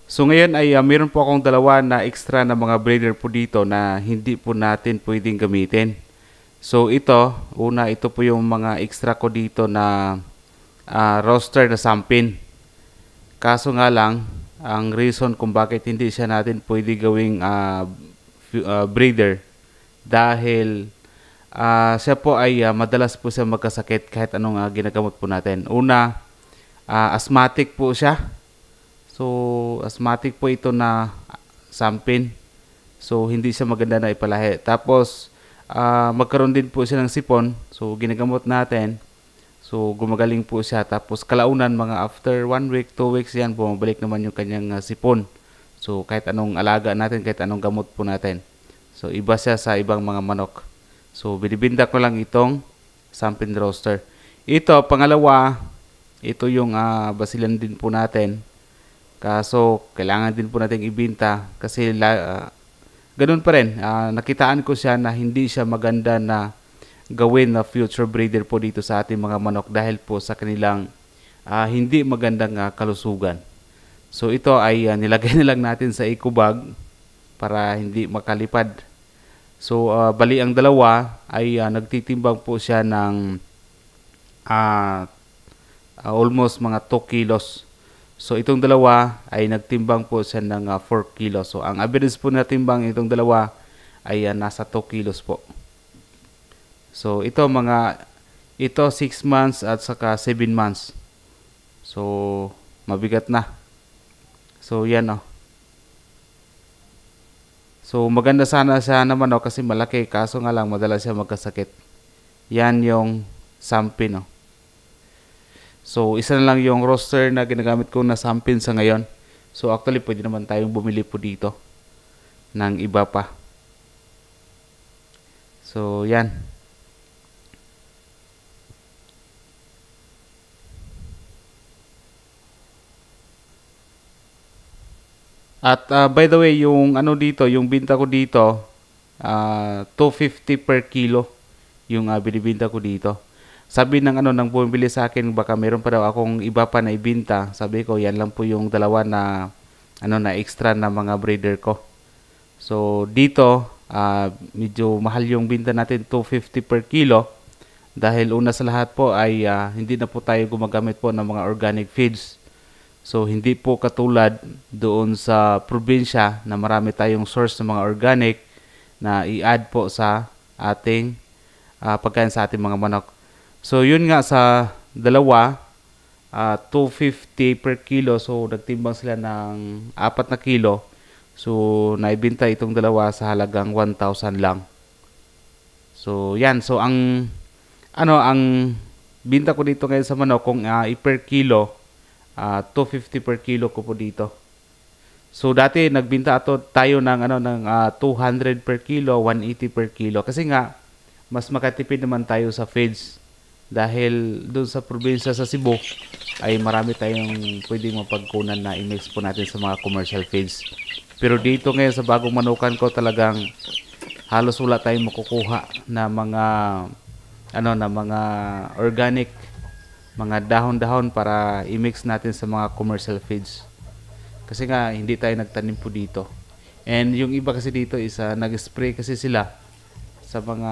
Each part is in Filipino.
So ngayon ay meron po akong dalawa na extra na mga breeder po dito na hindi po natin pwedeng gamitin. So ito po yung mga extra ko dito na roster na sampin. Kaso nga lang, ang reason kung bakit hindi siya natin pwede gawing breeder dahil siya po ay madalas po siya magkasakit kahit anong ginagamot po natin. Una, asthmatic po siya. So, asthmatic po ito na sampin. So, hindi siya maganda na ipalahi. Tapos, magkaroon din po siya ng sipon. So, ginagamot natin. So, gumagaling po siya. Tapos, kalaunan, mga after 1 week, 2 weeks yan, bumabalik naman yung kanyang sipon. So, kahit anong alaga natin, kahit anong gamot po natin. So, iba siya sa ibang mga manok. So, binibinda ko lang itong sampin roaster. Ito, pangalawa, ito yung basilan din po natin. Kaso, kailangan din po natin ibinta kasi ganun pa rin. Nakitaan ko siya na hindi siya maganda na gawin na future breeder po dito sa ating mga manok dahil po sa kanilang hindi magandang kalusugan. So, ito ay nilagay na lang natin sa eco bag para hindi makalipad. So, bali ang dalawa ay nagtitimbang po siya ng almost mga 2 kilos. So, itong dalawa ay nagtimbang po siya ng 4 kilos. So, ang average po na timbang itong dalawa ay nasa 2 kilos po. So, ito 6 months at saka 7 months. So, mabigat na. So, yan So, maganda sana siya naman kasi malaki. Kaso nga lang, madalas siya magkasakit. Yan yung sampin So, isa na lang yung roster na ginagamit ko na sampin sa ngayon. So, actually, pwede naman tayong bumili po dito ng iba pa. So, yan. At by the way, yung yung binta ko dito, 250 per kilo yung binibinta ko dito. Sabi ng nang bumibili sa akin, baka meron pa daw akong iba pa na ibinta. Sabi ko, yan lang po yung dalawa na na extra na mga breeder ko. So dito, medyo mahal yung binta natin, 250 per kilo. Dahil una sa lahat po ay hindi na po tayo gumagamit po ng mga organic feeds. So hindi po katulad doon sa probinsya na marami tayong source ng mga organic na i-add po sa ating pagkain sa ating mga manok. So, yun nga sa dalawa, 250 per kilo. So, nagtimbang sila ng 4 na kilo. So, naibinta itong dalawa sa halagang 1,000 lang. So, yan. So, ang binta ko dito ngayon sa manok, kung per kilo, 250 per kilo ko po dito. So, dati nagbinta tayo ng 200 per kilo, 180 per kilo. Kasi nga, mas makatipid naman tayo sa feeds. Dahil doon sa probinsya sa Cebu ay marami tayong pwedeng mapagkunan na i-mix po natin sa mga commercial feeds. Pero dito ngayon sa bagong manukan ko, talagang halos wala tayong makukuha na mga na mga organic, mga dahon-dahon para i-mix natin sa mga commercial feeds. Kasi nga hindi tayo nagtanim po dito. And yung iba kasi dito is nag-spray kasi sila sa mga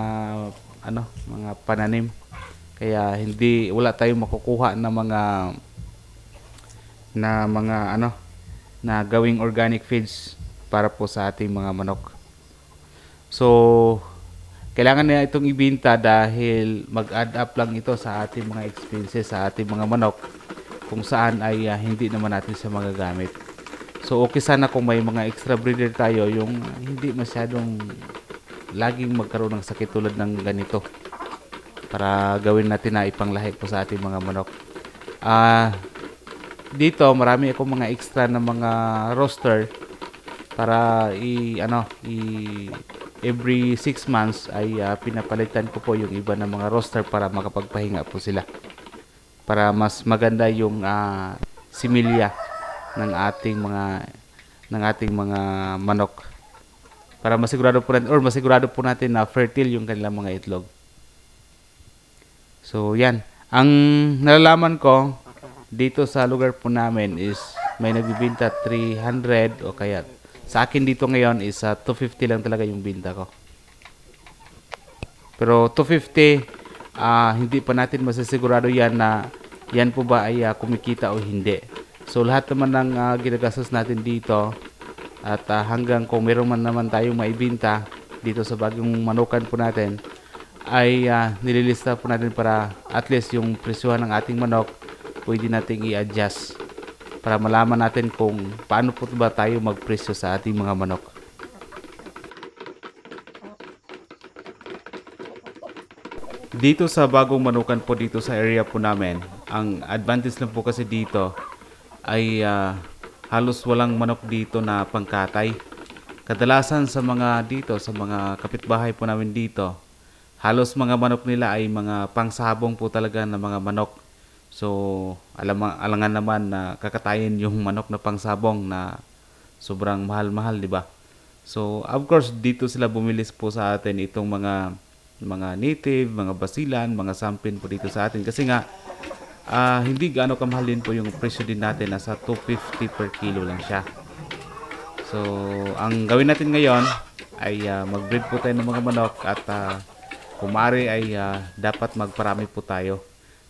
mga pananim. Kaya wala tayong makukuha na na gawing organic feeds para po sa ating mga manok. So, kailangan na itong ibinta dahil mag-add up lang ito sa ating mga expenses sa ating mga manok kung saan ay hindi naman natin siya magagamit. So, okay sana kung may mga extra breeder tayo yung hindi masyadong laging magkaroon ng sakit tulad ng ganito, para gawin natin na ipanglahi po sa ating mga manok. Dito marami akong mga extra na mga roster para every 6 months ay pinapalitan ko po yung iba ng mga roster para makapagpahinga po sila. Para mas maganda yung similya ng ating mga manok. Para masigurado po natin na fertile yung kanilang mga itlog. So, yan. Ang nalalaman ko dito sa lugar po namin is may nagbibenta 300 o kaya sa akin dito ngayon is 250 lang talaga yung binta ko. Pero 250, hindi pa natin masasigurado yan na yan po ba ay kumikita o hindi. So lahat naman ng ginagastos natin dito at hanggang kung meron man naman tayong maibinta dito sa bagong manukan po natin ay nililista po natin para at least yung presyohan ng ating manok pwede nating i-adjust para malaman natin kung paano po ba tayo magpresyo sa ating mga manok. Dito sa bagong manukan po dito sa area po namin, ang advantage lang po kasi dito ay halos walang manok dito na pangkatay. Kadalasan sa mga dito, sa mga kapitbahay po namin dito, halos mga manok nila ay mga pangsabong po talaga na mga manok. So, alangan naman na kakatayin yung manok na pangsabong na sobrang mahal-mahal, di ba? So, of course, dito sila bumilis po sa atin itong mga native, mga basilan, mga sampin po dito sa atin. Kasi nga, hindi gaano kamahal din po yung presyo din natin. Nasa 250 per kilo lang siya. So, ang gawin natin ngayon ay mag-breed po tayo ng mga manok at kung maaari ay dapat magparami po tayo.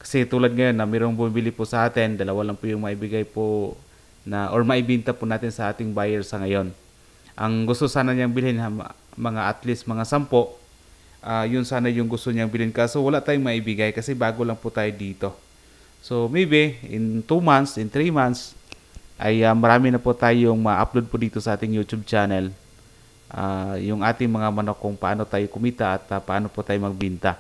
Kasi tulad ngayon na mayroong bumibili po sa atin, dalawa lang po yung maibigay po na or maibinta po natin sa ating buyer sa ngayon. Ang gusto sana niyang bilhin mga at least mga 10, yun sana yung gusto niyang bilhin kaso wala tayong maibigay kasi bago lang po tayo dito. So maybe in 2 months, in 3 months ay marami na po tayong ma-upload po dito sa ating YouTube channel. Yung ating mga manok kung paano tayo kumita at paano po tayo magbinta.